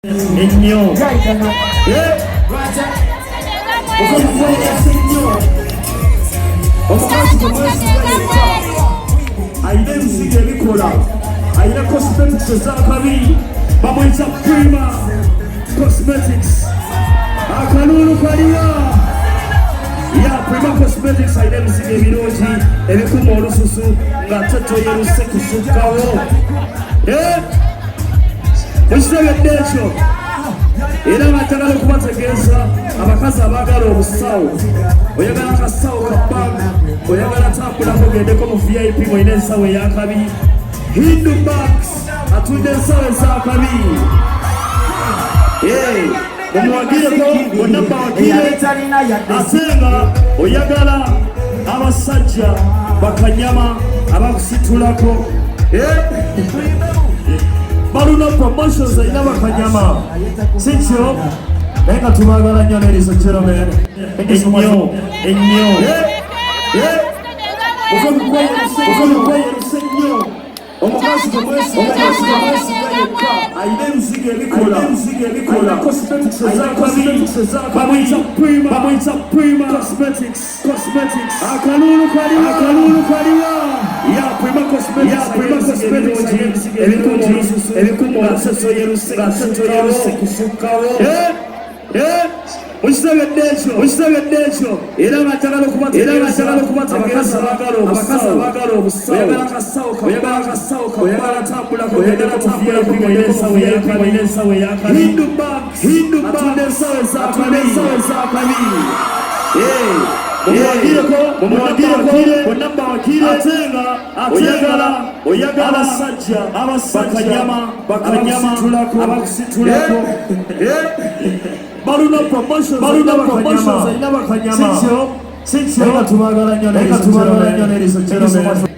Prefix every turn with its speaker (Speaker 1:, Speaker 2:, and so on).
Speaker 1: ennyo omukazi gwemwesigaleka ayina ebizigo ebikola, ayina cosmetics ez'akabi bamwita Prima Cosmetics. Akalulu kaliwa ya Prima Cosmetics ayina ebizigo ebirungi ebikuma olususu nga totoyeruse kusukkawo mukitegedde ekyo. Era batagala okubategeeza abakazi abaagala obusawo, oyagala akasawo ka bank, oyagala tambulako ogendeko mu VIP ng'olina ensawo ey'akabi, Hindu Banks atunda ensawo ez'akabi. Mumuwagireko bonna mbawagire. Ate nga oyagala abasajja bakanyama abakusitulako, baluna promotions ayina bakanyama sikyo naye nga tubagala nnyo ladies and gentlemen ennyo okweyeruse nnyo. Omukazi gwemwesigaleka ayina ebizigo ebikola, cosmetics ez'akabi bamwita Prima Cosmetics. Akalulu kaliwa ya Prima Cosmetics ebikuma olususu nga totoyeruse kusukkawo. Mukitegedde ekyo. Era batagala okubategeeza abakazi abaagala obusawo, oyagala akasawo ka oyagala tambulako ogendeko mu VIP ng'olina ensawo ey'akabi, Hindu Banks atunda ensawo ez'akabi. Mumuwagireko bonna mbawagire. Ate nga oyagala abasajja bakanyama abakusitulako, baluna promotions ayina bakanyama sikyo. Naye nga tubagala nnyo ladies and gentlemen.